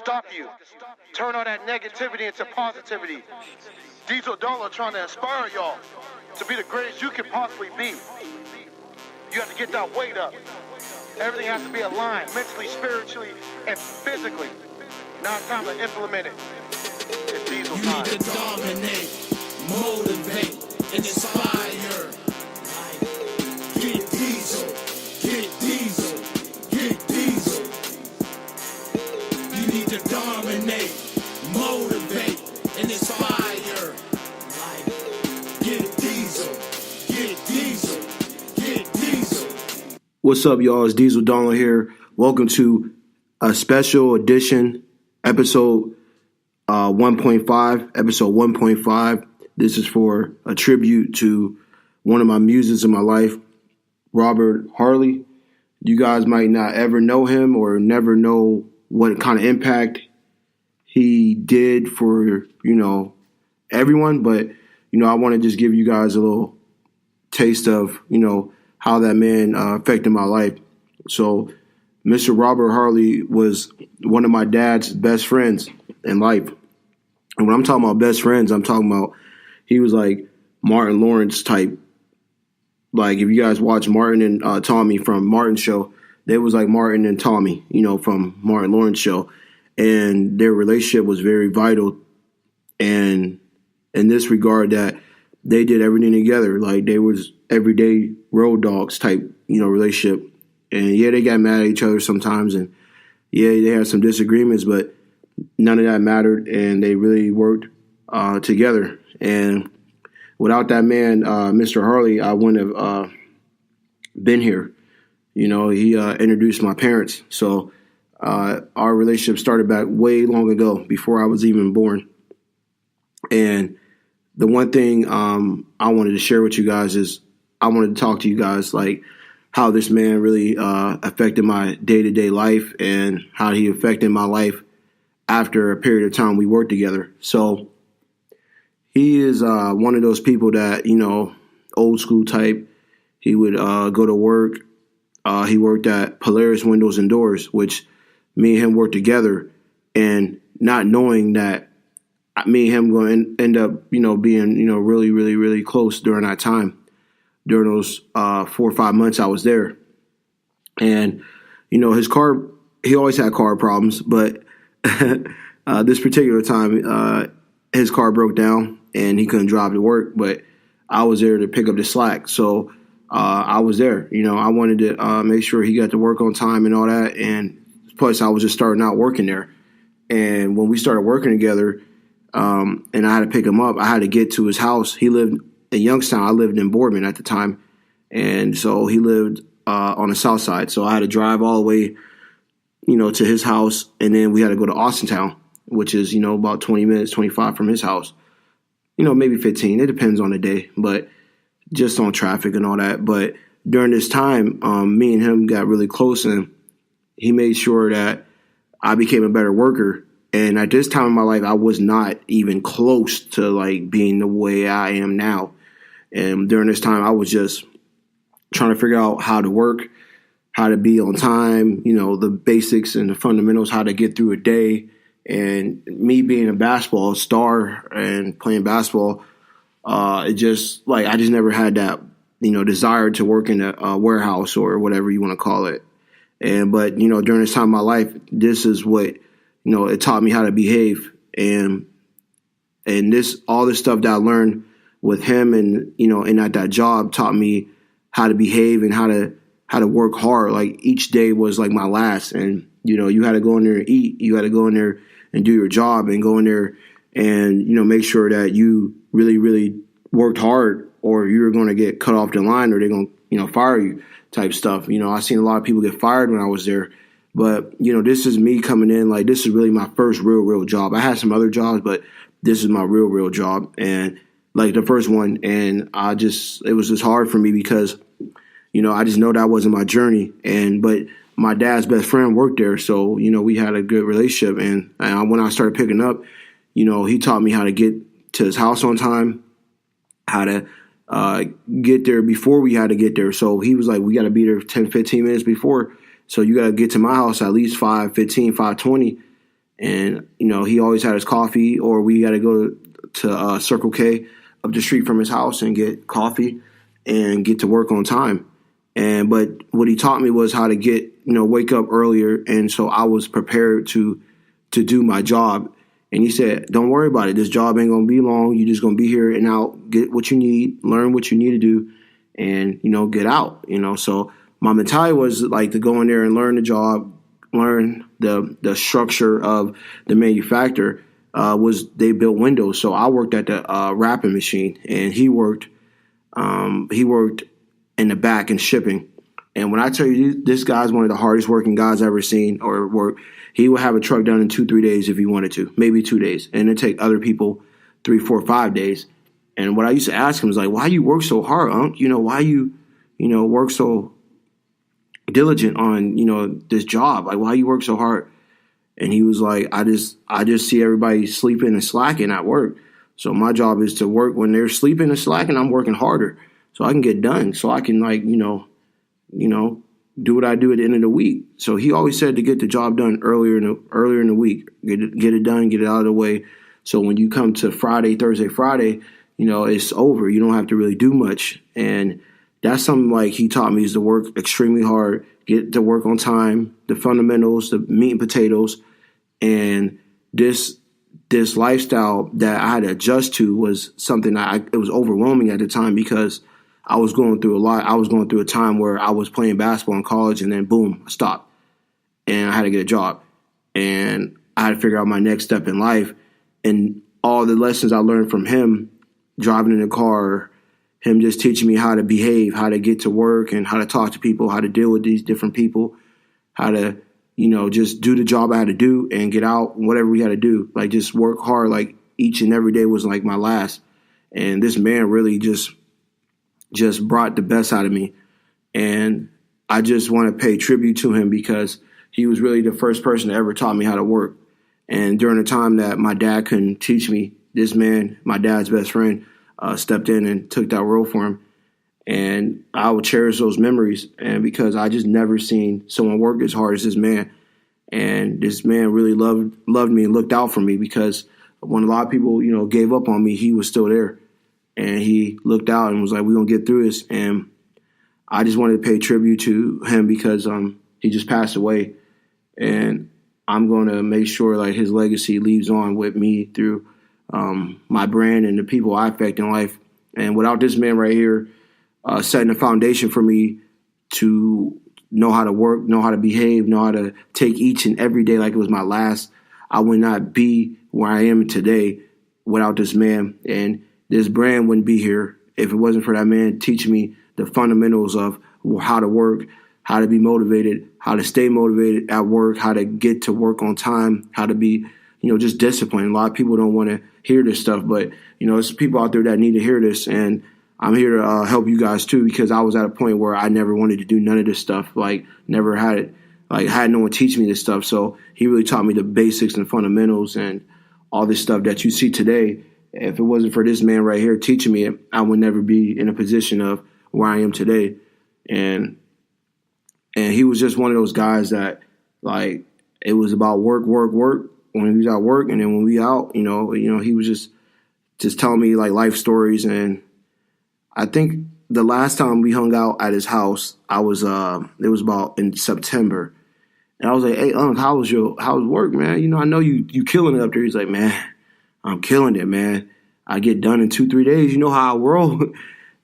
stop you. Turn all that negativity into positivity. DieselDonlow trying to inspire y'all to be the greatest you can possibly be. You have to get that weight up. Everything has to be aligned mentally, spiritually, and physically. Now it's time to implement it. It's Diesel You time. need to dominate, motivate, and inspire. Get Diesel, get Diesel, get Diesel. You need to dominate, motivate, and inspire. Get Diesel, get Diesel, get Diesel. What's up, y'all? It's DieselDonlow here. Welcome to a special edition, episode 1.5. Episode 1.5. This is for a tribute to one of my muses in my life, Robert Harley. You guys might not ever know him or never know what kind of impact he did for, everyone. But, I want to just give you guys a little taste of, how that man affected my life. So Mr. Robert Harley was one of my dad's best friends in life. And when I'm talking about best friends, I'm talking about he was like Martin Lawrence type. Like if you guys watch Martin and Tommy from Martin's show, they was like Martin and Tommy, from Martin Lawrence show. And their relationship was very vital. And in this regard that they did everything together. Like they was everyday road dogs type, relationship. And yeah, they got mad at each other sometimes. And yeah, they had some disagreements, but none of that mattered. And they really worked together. And without that man, Mr. Harley, I wouldn't have been here. He introduced my parents. So our relationship started back way long ago, before I was even born. And the one thing I wanted to share with you guys is I wanted to talk to you guys like how this man really affected my day-to-day life and how he affected my life after a period of time we worked together. So he is one of those people that, old school type. He would go to work. He worked at Polaris Windows and Doors, which me and him worked together, and not knowing that me and him going to end up, being, really, really, really close during that time, during those 4 or 5 months I was there. And, his car, he always had car problems, but this particular time, his car broke down and he couldn't drive to work, but I was there to pick up the slack. So I was there, I wanted to make sure he got to work on time and all that. And plus I was just starting out working there. And when we started working together, and I had to pick him up, I had to get to his house. He lived in Youngstown. I lived in Boardman at the time. And so he lived on the south side. So I had to drive all the way, to his house. And then we had to go to Austintown, which is, about 20 minutes, 25 from his house. Maybe 15. It depends on the day, but just on traffic and all that. But during this time, me and him got really close, and he made sure that I became a better worker. And at this time in my life, I was not even close to like being the way I am now. And during this time, I was just trying to figure out how to work, how to be on time, the basics and the fundamentals, how to get through a day. And me being a basketball star and playing basketball, it just like I just never had that, desire to work in a warehouse or whatever you want to call it. But during this time in my life, this is what it taught me how to behave, and all this stuff that I learned with him and and at that job taught me how to behave and how to work hard. Like each day was like my last, and you had to go in there and eat. You had to go in there and do your job and go in there and make sure that you really, really worked hard, or you were going to get cut off the line, or they're going to fire you type stuff. I seen a lot of people get fired when I was there. But, this is me coming in, like, this is really my first real job. I had some other jobs, but this is my real job. And, like, the first one, and it was just hard for me because, I just know that wasn't my journey. But my dad's best friend worked there, so, we had a good relationship. And when I started picking up, he taught me how to get to his house on time, how to get there before we had to get there. So he was like, we got to be there 10, 15 minutes before. So you got to get to my house at least 5:15, 5:20. And, he always had his coffee, or we got to go to Circle K up the street from his house and get coffee and get to work on time. But what he taught me was how to wake up earlier. And so I was prepared to do my job. And he said, don't worry about it. This job ain't going to be long. You're just going to be here and out, get what you need, learn what you need to do, and, get out, So my mentality was like to go in there and learn the job, learn the structure of the manufacturer. They built windows. So I worked at the wrapping machine, and he worked in the back and shipping. And when I tell you, this guy's one of the hardest working guys I've ever seen or work. He would have a truck done in 2-3 days if he wanted to, maybe 2 days. And it'd take other people 3, 4, 5 days. And what I used to ask him is like, why you work so hard, Unc? Why you work so diligent on, this job? Like, why you work so hard? And he was like, I just see everybody sleeping and slacking at work. So my job is to work when they're sleeping and slacking. I'm working harder so I can get done. So I can do what I do at the end of the week. So he always said to get the job done earlier in the week, get it done, get it out of the way. So when you come to Thursday, Friday, it's over. You don't have to really do much. And that's something like he taught me, is to work extremely hard, get to work on time, the fundamentals, the meat and potatoes. And this lifestyle that I had to adjust to was something it was overwhelming at the time, because I was going through a lot. I was going through a time where I was playing basketball in college, and then boom, I stopped. And I had to get a job. And I had to figure out my next step in life. And all the lessons I learned from him, driving in the car, him just teaching me how to behave, how to get to work, and how to talk to people, how to deal with these different people, how to, just do the job I had to do and get out, whatever we had to do. Like, just work hard. Like, each and every day was like my last. And this man really just brought the best out of me. And I just want to pay tribute to him, because he was really the first person that ever taught me how to work. And during the time that my dad couldn't teach me, this man, my dad's best friend, stepped in and took that role for him. And I will cherish those memories, and because I just never seen someone work as hard as this man. And this man really loved me and looked out for me, because when a lot of people, gave up on me, he was still there. And he looked out and was like, we're going to get through this. And I just wanted to pay tribute to him, because he just passed away. And I'm going to make sure like his legacy leaves on with me through my brand and the people I affect in life. And without this man right here setting the foundation for me to know how to work, know how to behave, know how to take each and every day like it was my last, I would not be where I am today without this man. And this brand wouldn't be here if it wasn't for that man teaching me the fundamentals of how to work, how to be motivated, how to stay motivated at work, how to get to work on time, how to be, just disciplined. A lot of people don't want to hear this stuff, but, there's people out there that need to hear this. And I'm here to help you guys too, because I was at a point where I never wanted to do none of this stuff. Like, never had it. Like, had no one teach me this stuff. So he really taught me the basics and fundamentals and all this stuff that you see today. If it wasn't for this man right here teaching me it, I would never be in a position of where I am today. And he was just one of those guys that, like, it was about work when he was at work, and then when we out, he was just telling me like life stories. And I think the last time we hung out at his house, it was about in September, and I was like, "Hey, how's work, man? I know you killing it up there." He's like, "Man, I'm killing it, man. I get done in 2-3 days. You know how I roll."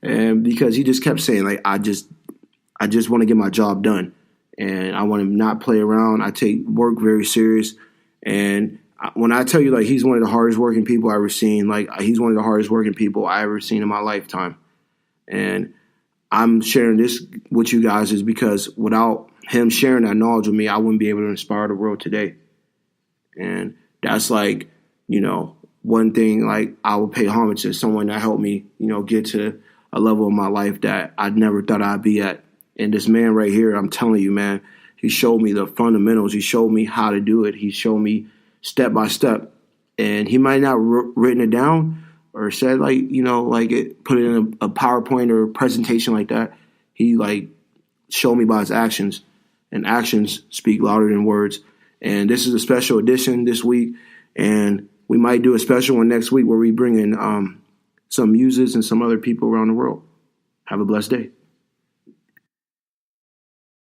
And because he just kept saying, like, I just want to get my job done, and I want to not play around. I take work very serious. And when I tell you, like, he's one of the hardest working people I've ever seen, like, he's one of the hardest working people I ever seen in my lifetime. And I'm sharing this with you guys is because without him sharing that knowledge with me, I wouldn't be able to inspire the world today. And that's like, one thing, like, I would pay homage to someone that helped me, get to a level of my life that I never thought I'd be at. And this man right here, I'm telling you, man, he showed me the fundamentals. He showed me how to do it. He showed me step by step. And he might not written it down or said, like, put it in a PowerPoint or a presentation like that. He, like, showed me by his actions. And actions speak louder than words. And this is a special edition this week. And we might do a special one next week where we bring in some muses and some other people around the world. Have a blessed day.